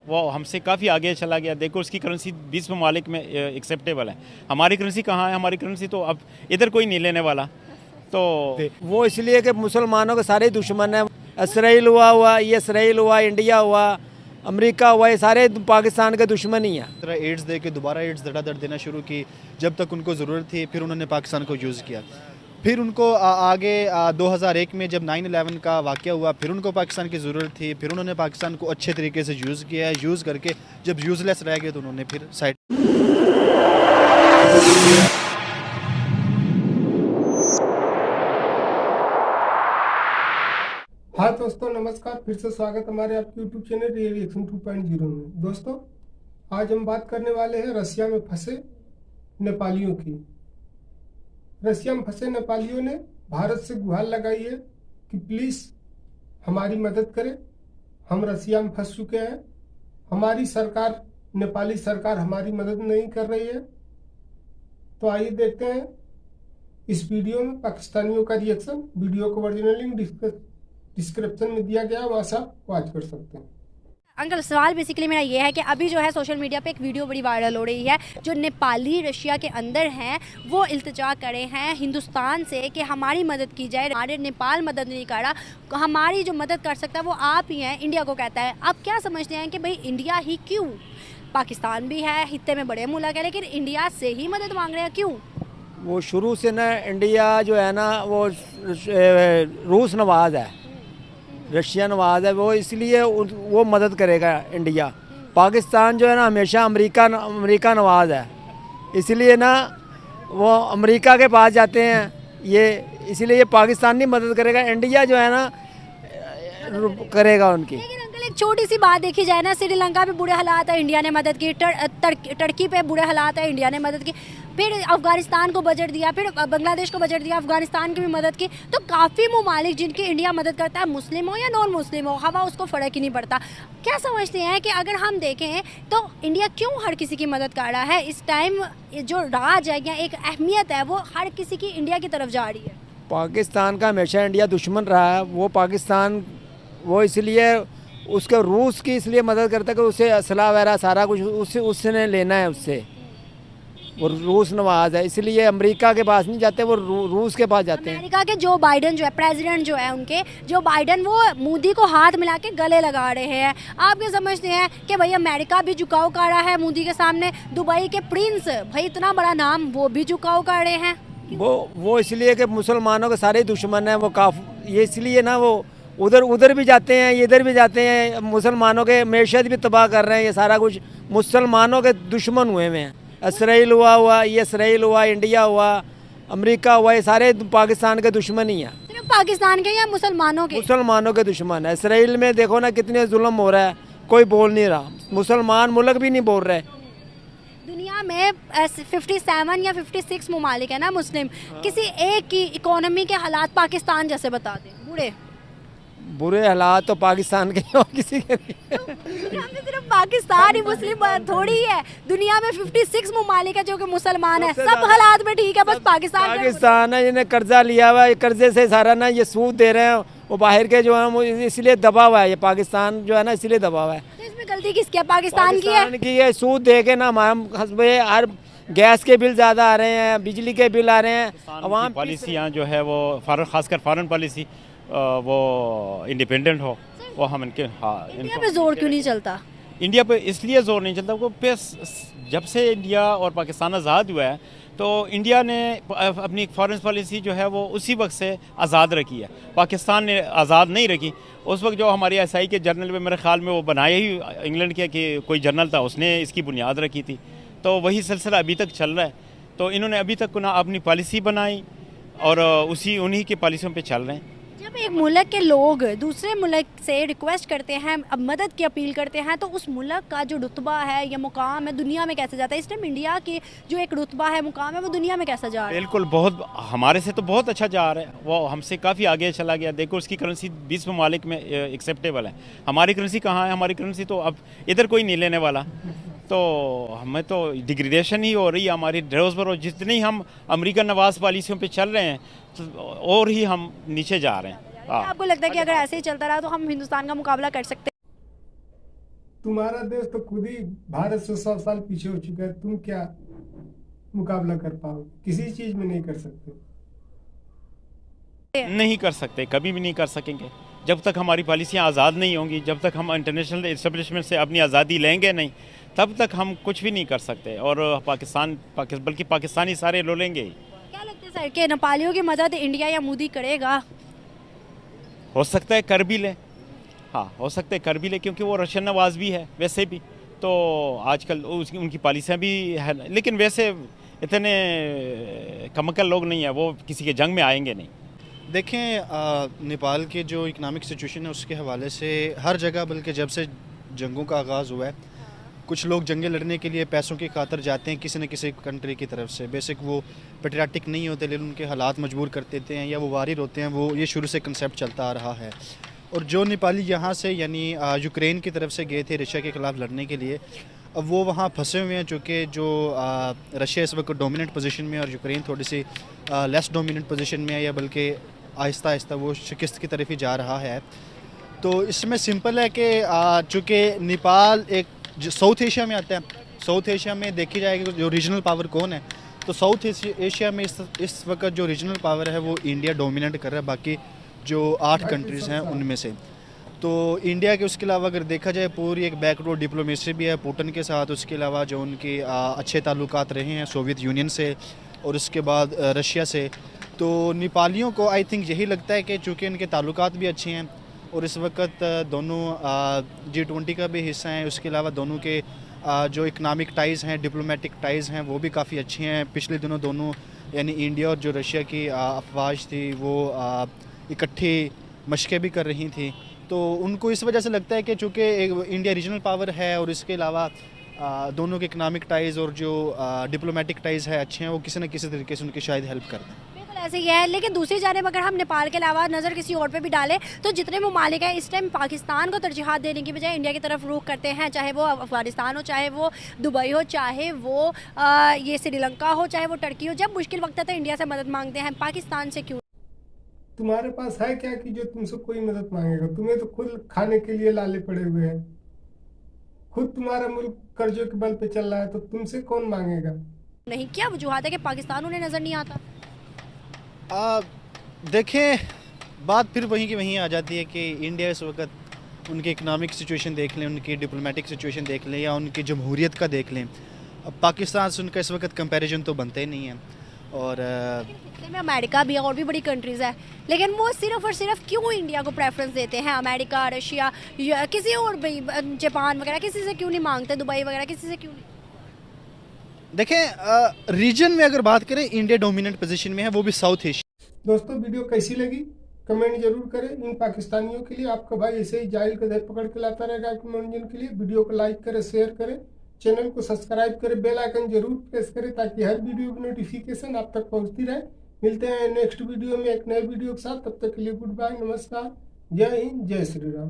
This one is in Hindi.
वो हमसे काफ़ी आगे चला गया। देखो उसकी करेंसी 20 ममालिक में एक्सेप्टेबल है, हमारी करेंसी कहाँ है? हमारी करेंसी तो अब इधर कोई नहीं लेने वाला। तो वो इसलिए कि मुसलमानों के सारे दुश्मन हैं। इसराइल हुआ, ये इसराइल हुआ, इंडिया हुआ, अमेरिका हुआ, ये सारे पाकिस्तान के दुश्मन ही हैं। तरह एड्स दे के दोबारा एड्स धड़ाधड़ देना शुरू की। जब तक उनको ज़रूरत थी फिर उन्होंने पाकिस्तान को यूज़ किया। फिर उनको आगे 2001 में जब 9/11 का वाक़या हुआ फिर उनको पाकिस्तान की ज़रूरत थी। फिर उन्होंने पाकिस्तान को अच्छे तरीके से यूज़ किया है। यूज़ करके जब यूज़लेस रह गए तो उन्होंने फिर साइड। हाँ दोस्तों नमस्कार, फिर से स्वागत हमारे आपके यूट्यूब चैनल रिएक्शन 2.0 में। दोस्तों आज हम बात करने वाले हैं रसिया में फंसे नेपालियों की। रसिया में फंसे नेपालियों ने भारत से गुहार लगाई है कि प्लीज़ हमारी मदद करें, हम रसिया में फंस चुके हैं, हमारी सरकार नेपाली सरकार हमारी मदद नहीं कर रही है। तो आइए देखते हैं इस वीडियो में पाकिस्तानियों का रिएक्शन। वीडियो को ओरिजिनल लिंक डिस्क्रिप्शन में दिया गया, वहाँ से आप वॉच कर सकते हैं। अंकल सवाल बेसिकली मेरा ये है कि अभी जो है सोशल मीडिया पे एक वीडियो बड़ी वायरल हो रही है। जो नेपाली रशिया के अंदर हैं वो इल्तिजा करे हैं हिंदुस्तान से कि हमारी मदद की जाए। हमारे नेपाल मदद नहीं कर रहा, हमारी जो मदद कर सकता है वो आप ही हैं, इंडिया को कहता है। आप क्या समझते हैं कि भाई इंडिया ही क्यों? पाकिस्तान भी है, हित्ते में बड़े मुल्क है, लेकिन इंडिया से ही मदद मांग रहे हैं, क्यों? वो शुरू से ना इंडिया जो है ना वो रूस नवाज है, रशिया नवाज है, वो इसलिए वो मदद करेगा इंडिया। पाकिस्तान जो है ना हमेशा अमेरिका नवाज है, इसलिए ना वो अमेरिका के पास जाते हैं ये, इसलिए ये पाकिस्तान नहीं मदद करेगा, इंडिया जो है ना करेगा उनकी। लेकिन अंकल एक छोटी सी बात देखी जाए ना, श्रीलंका पे बुरे हालात है, इंडिया ने मदद की। टर्की पे बुरे हालात है, इंडिया ने मदद की। फिर अफगानिस्तान को बजट दिया, फिर बांग्लादेश को बजट दिया, अफगानिस्तान की भी मदद की। तो काफ़ी ममालिक जिनकी इंडिया मदद करता है, मुस्लिम हो या नॉन मुस्लिम हो, हवा उसको फ़र्क ही नहीं पड़ता। क्या समझते हैं कि अगर हम देखें तो इंडिया क्यों हर किसी की मदद कर रहा है? इस टाइम जो राज है या एक अहमियत है वो हर किसी की इंडिया की तरफ जा रही है। पाकिस्तान का हमेशा इंडिया दुश्मन रहा है। वो पाकिस्तान वो इसलिए उसके रूस की इसलिए मदद करता है कि उसे असला वगैरह सारा कुछ उसने लेना है, उससे वो रूस नवाज है, इसलिए अमेरिका के पास नहीं जाते, वो रूस के पास जाते हैं। अमेरिका के जो बाइडन जो है प्रेसिडेंट जो है उनके, जो बाइडन वो मोदी को हाथ मिला के गले लगा रहे हैं। आप क्या समझते हैं कि भाई अमेरिका भी झुकाव कर रहा है मोदी के सामने? दुबई के प्रिंस भाई इतना बड़ा नाम, वो भी झुकाव कर रहे हैं। वो इसलिए कि मुसलमानों के सारे दुश्मन हैं वो ये इसलिए ना वो उधर भी जाते हैं, इधर भी जाते हैं, मुसलमानों के मैशत भी तबाह कर रहे हैं। ये सारा कुछ मुसलमानों के दुश्मन हुए हैं। इसराइल हुआ, ये इसराइल हुआ, इंडिया हुआ, अमेरिका हुआ, ये सारे पाकिस्तान के दुश्मन ही हैं। सिर्फ पाकिस्तान के या मुसलमानों के? मुसलमानों के दुश्मन है। इसराइल में देखो ना कितने जुल्म हो रहा है, कोई बोल नहीं रहा, मुसलमान मुल्क भी नहीं बोल रहे। दुनिया में 57 या 56 ममालिक है ना मुस्लिम, किसी एक की इकोनॉमी के हालात पाकिस्तान जैसे बता दें। बुरे हालात तो पाकिस्तान के और किसी के नहीं। दुनिया में सिर्फ पाकिस्तान ही मुस्लिम थोड़ी है, दुनिया में 56 ममालिक है जो कि मुसलमान है, सब हालात में ठीक है, बस पाकिस्तान है जिन्हें कर्जा लिया हुआ है, कर्जे से सारा ना ये सूद दे रहे हैं, वो बाहर के जो है इसलिए दबा हुआ है, ये पाकिस्तान जो है ना इसलिए दबा हुआ है। तो इसमें गलती किसकी है? पाकिस्तान की है। सूद दे के ना हमारे हर गैस के बिल ज़्यादा आ रहे हैं, बिजली के बिल आ रहे हैं। अवाम पॉलिसियाँ जो है वो खासकर फॉरेन पॉलिसी वो इंडिपेंडेंट हो, वो हम इनके इंडिया पे जोर क्यों नहीं चलता? इंडिया पे इसलिए जोर नहीं चलता वो जब से इंडिया और पाकिस्तान आज़ाद हुआ है तो इंडिया ने अपनी फॉरेन पॉलिसी जो है वो उसी वक्त से आज़ाद रखी है, पाकिस्तान ने आज़ाद नहीं रखी। उस वक्त जो हमारी एसआई के जर्नल में मेरे ख्याल में वो बनाया ही इंग्लैंड के कि कोई जर्नल था, उसने इसकी बुनियाद रखी थी। तो वही सिलसिला अभी तक चल रहा है। तो इन्होंने अभी तक ना अपनी पॉलिसी बनाई और उन्हीं की पॉलिसियों पर चल रहे हैं। जब एक मुल्क के लोग दूसरे मुल्क से रिक्वेस्ट करते हैं, अब मदद की अपील करते हैं, तो उस मुल्क का जो रुतबा है या मुकाम है दुनिया में कैसे जाता है? इस टाइम इंडिया की जो एक रुतबा है, मुकाम है, वो दुनिया में कैसा जा रहा है? बिल्कुल, बहुत हमारे से तो बहुत अच्छा जा रहा है, वो हमसे काफ़ी आगे चला गया। देखो उसकी करेंसी 20 ममालिक में एक्सेप्टेबल है, हमारी करेंसी कहाँ है? हमारी करेंसी तो अब इधर कोई नहीं लेने वाला। तो हमें तो डिग्रेडेशन ही हो रही है हमारी, रोज़ बरोज़ जितनी हम अमेरिकन नवाज पॉलिसियों पे चल रहे हैं तो और ही हम नीचे जा रहे हैं। आपको लगता है कि अगर ऐसे ही चलता रहा तो हम हिंदुस्तान का मुकाबला कर सकते हैं? तुम्हारा देश तो खुद ही भारत से 100 साल पीछे हो चुका है, तुम क्या मुकाबला कर पाओगे? किसी चीज में नहीं कर सकते। नहीं कर सकते, कभी भी नहीं कर सकेंगे जब तक हमारी पॉलिसियाँ आज़ाद नहीं होंगी, जब तक हम इंटरनेशनल इस्टेब्लिशमेंट से अपनी आज़ादी लेंगे नहीं, तब तक हम कुछ भी नहीं कर सकते। और बल्कि पाकिस्तानी सारे लो लेंगे ही। क्या लगता है सर कि नेपालियों की मदद इंडिया या मोदी करेगा? हो सकता है कर भी ले, हाँ हो सकता है कर भी ले, क्योंकि वो रशियन नवाज भी है वैसे भी, तो आजकल उनकी पॉलिसियाँ भी है, लेकिन वैसे इतने कमकल लोग नहीं है, वो किसी के जंग में आएंगे नहीं। देखें, नेपाल के जो इकनॉमिक सिचुएशन है उसके हवाले से हर जगह, बल्कि जब से जंगों का आगाज़ हुआ है, कुछ लोग जंगें लड़ने के लिए पैसों की खातर जाते हैं किसी न किसी कंट्री की तरफ से। बेसिक वो पेट्रियाटिक नहीं होते, लेकिन उनके हालात मजबूर कर देते हैं या वो वारिर होते हैं। वो ये शुरू से कंसेप्ट चलता आ रहा है। और जो नेपाली यहाँ से यानी यूक्रेन की तरफ से गए थे रशिया के ख़िलाफ़ लड़ने के लिए, अब वो वहाँ फंसे हुए हैं, चूँकि जो रशिया इस वक्त डोमिनेंट पोजीशन में और यूक्रेन थोड़ी सी लेस डोमिनेंट पोजीशन में है, या बल्कि आहिस्ता आहिस्ता वो शिकस्त की तरफ ही जा रहा है। तो इसमें सिंपल है कि चूँकि नेपाल एक साउथ एशिया में आता है, साउथ एशिया में देखी जाएगी जो रीजनल पावर कौन है, तो साउथ एशिया में इस वक्त जो रीजनल पावर है वो इंडिया डोमिनेट कर रहा है, बाकी जो 8 कंट्रीज़ हैं उनमें से। तो इंडिया के उसके अलावा अगर देखा जाए पूरी एक बैकडोर डिप्लोमेसी भी है पुतिन के साथ। उसके अलावा जो उनके अच्छे ताल्लुकात रहे हैं सोवियत यूनियन से और उसके बाद रशिया से। तो नेपालियों को आई थिंक यही लगता है कि चूँकि इनके ताल्लुकात भी अच्छे हैं और इस वक्त दोनों G20 का भी हिस्सा हैं, उसके अलावा दोनों के जो इकनॉमिक टाइज़ हैं, डिप्लोमेटिक टाइज़ हैं, वो भी काफ़ी अच्छे हैं। पिछले दिनों दोनों यानी इंडिया और जो रशिया की अफवाज थी वो इकट्ठी मशक़ें भी कर रही थी। तो उनको इस वजह से लगता है कि चूँकि इंडिया रीजनल पावर है और इसके अलावा दोनों के इकनॉमिक टाइज़ और जो डिप्लोमेटिक टाइज़ है अच्छे हैं, वो किसी न किसी तरीके से उनकी शायद हेल्प करते हैं। बिल्कुल ऐसे ही है। लेकिन दूसरी जानिब अगर हम नेपाल के अलावा नज़र किसी और पे भी डालें तो जितने ममालिक हैं इस टाइम पाकिस्तान को तरजीहात देने की बजाय इंडिया की तरफ रुख करते हैं, चाहे वो अफगानिस्तान हो, चाहे वो दुबई हो, चाहे वो ये श्रीलंका हो, चाहे वो टर्की हो। जब मुश्किल वक्त आता है इंडिया से मदद मांगते हैं, पाकिस्तान से क्यों? तुम्हारे पास है क्या कि जो तुमसे कोई मदद मांगेगा? तुम्हें तो खुद खाने के लिए लाले पड़े हुए हैं, खुद तुम्हारा मुल्क कर्जों के बल पे चल रहा है, तो तुमसे कौन मांगेगा? नहीं, क्या वजूहत है कि पाकिस्तान उन्हें नज़र नहीं आता? देखें, बात फिर वहीं की वहीं आ जाती है कि इंडिया इस वक्त उनकी इकनॉमिक सिचुएशन देख लें, उनकी डिप्लोमेटिक सिचुएशन देख लें या उनकी जमहूरियत का देख लें, अब पाकिस्तान से उनका इस वक्त कंपैरिजन तो बनता ही नहीं है। और में अमेरिका भी है और भी बड़ी कंट्रीज़ है, लेकिन वो सिर्फ और सिर्फ क्यों इंडिया को प्रेफरेंस देते हैं? अमेरिका, रशिया या किसी और भी, जापान वगैरह किसी से क्यों नहीं मांगते? दुबई वगैरह किसी से क्यों नहीं? देखें, रीजन में अगर बात करें इंडिया डोमिनेंट पोजीशन में है, वो भी साउथ एशिया। दोस्तों वीडियो कैसी लगी कमेंट जरूर करें। इन पाकिस्तानियों के लिए आपका भाई ऐसे ही जाहिल का दर पकड़ के लाता रहेगा आपके मनोरंजन के लिए। वीडियो को लाइक करें, शेयर करें, चैनल को सब्सक्राइब करें, बेल आइकन जरूर प्रेस करें ताकि हर वीडियो की नोटिफिकेशन आप तक पहुंचती रहे। मिलते हैं नेक्स्ट वीडियो में एक नए वीडियो के साथ। तब तक के लिए गुड बाय, नमस्कार, जय हिंद, जय श्री राम।